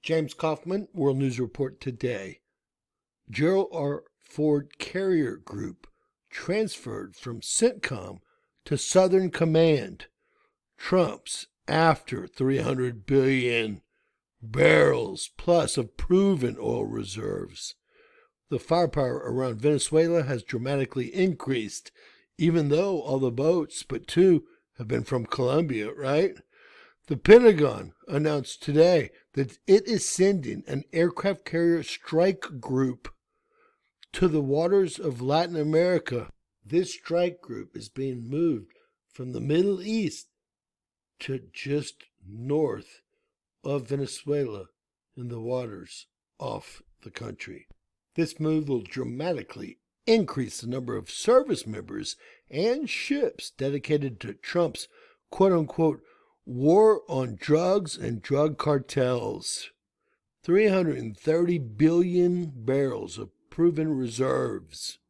James Kaufman, World News Report today. Gerald R. Ford Carrier Group transferred from Southcom to Southern Command. Trump's after 300 billion barrels plus of proven oil reserves. The firepower around Venezuela has dramatically increased, even though all the boats but two have been from Colombia, right? The Pentagon announced today that it is sending an aircraft carrier strike group to the waters of Latin America. This strike group is being moved from the Middle East to just north of Venezuela in the waters off the country. This move will dramatically increase the number of service members and ships dedicated to Trump's quote-unquote war on drugs and drug cartels. 330 billion barrels of proven reserves.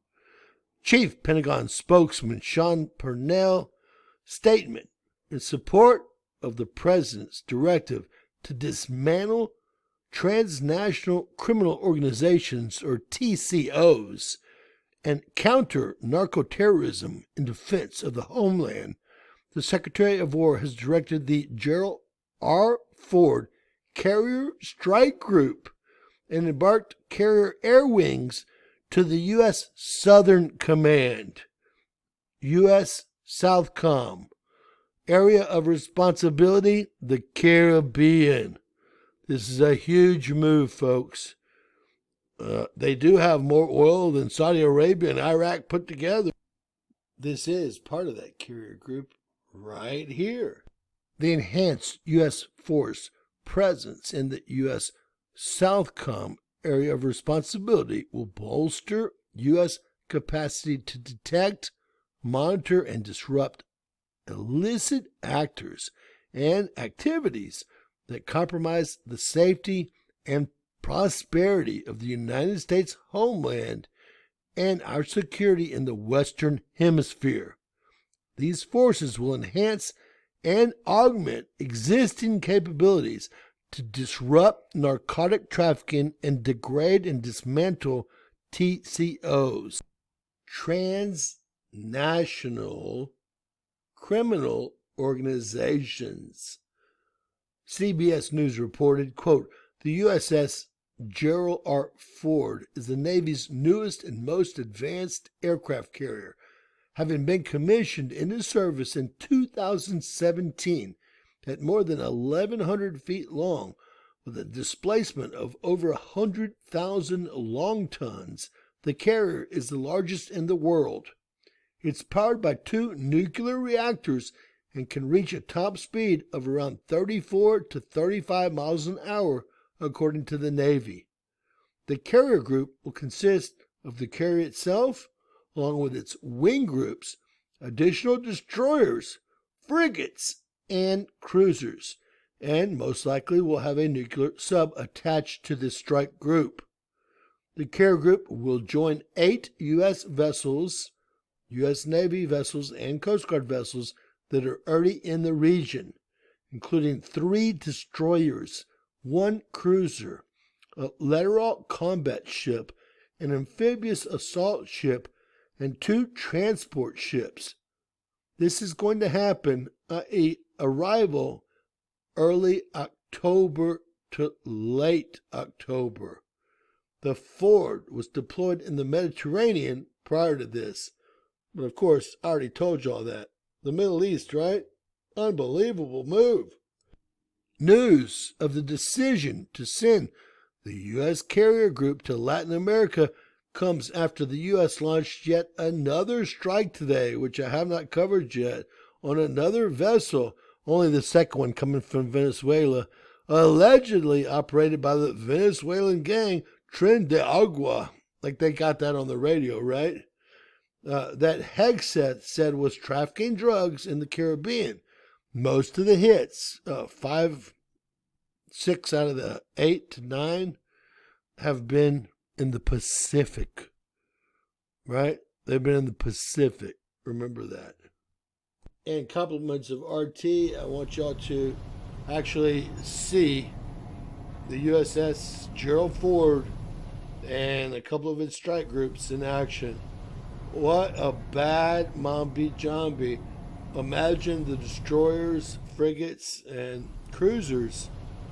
Chief Pentagon spokesman Sean Purnell statement in support of the president's directive to dismantle transnational criminal organizations, or TCOs, and counter narcoterrorism in defense of the homeland. The Secretary of War has directed the Gerald R. Ford Carrier Strike Group and embarked carrier air wings to the U.S. Southern Command, U.S. Southcom, area of responsibility, the Caribbean. This is a huge move, folks. They do have more oil than Saudi Arabia and Iraq put together. This is part of that carrier group right here. The enhanced U.S. force presence in the U.S. Southcom area of responsibility will bolster U.S. capacity to detect, monitor, and disrupt illicit actors and activities that compromise the safety and prosperity of the United States homeland and our security in the Western Hemisphere. These forces will enhance and augment existing capabilities to disrupt narcotic trafficking and degrade and dismantle TCOs, transnational criminal organizations. CBS News reported, quote, the USS Gerald R. Ford is the Navy's newest and most advanced aircraft carrier, having been commissioned into service in 2017 at more than 1,100 feet long with a displacement of over 100,000 long tons. The carrier is the largest in the world. It's powered by 2 nuclear reactors and can reach a top speed of around 34 to 35 miles an hour, according to the Navy. The carrier group will consist of the carrier itself, along with its wing groups, additional destroyers, frigates, and cruisers, and most likely will have a nuclear sub attached to this strike group. The carrier group will join 8 U.S. vessels, U.S. Navy vessels, and Coast Guard vessels that are already in the region, including 3 destroyers, 1 cruiser, a lateral combat ship, an amphibious assault ship, and 2 transport ships. This is going to happen arrival early October to late October. The Ford was deployed in the Mediterranean prior to this. But of course, I already told you all that. The Middle East, right? Unbelievable move. News of the decision to send the U.S. carrier group to Latin America comes after the U.S. launched yet another strike today, which I have not covered yet, on another vessel, only the second one coming from Venezuela, allegedly operated by the Venezuelan gang Tren de Agua. Like they got that on the radio, right? That Hegseth said was trafficking drugs in the Caribbean. Most of the hits, 6 out of the 8 to 9, have been in the Pacific, right? They've been in the Pacific. Remember that. And compliments of RT, I want y'all to actually see the USS Gerald Ford and a couple of its strike groups in action. What a bad Mom beat John beat. Imagine the destroyers, frigates, and cruisers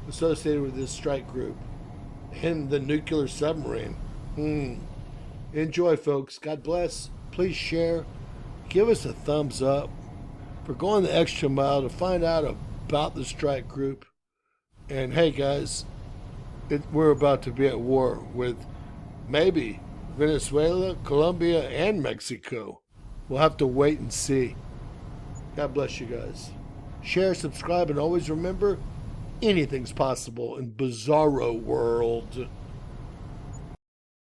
associated with this strike group and the nuclear submarine. Enjoy, folks. God bless. Please share. Give us a thumbs up for going the extra mile to find out about the strike group. And hey, guys, we're about to be at war with maybe Venezuela, Colombia, and Mexico. We'll have to wait and see. God bless you guys. Share, subscribe, and always remember, anything's possible in Bizarro World.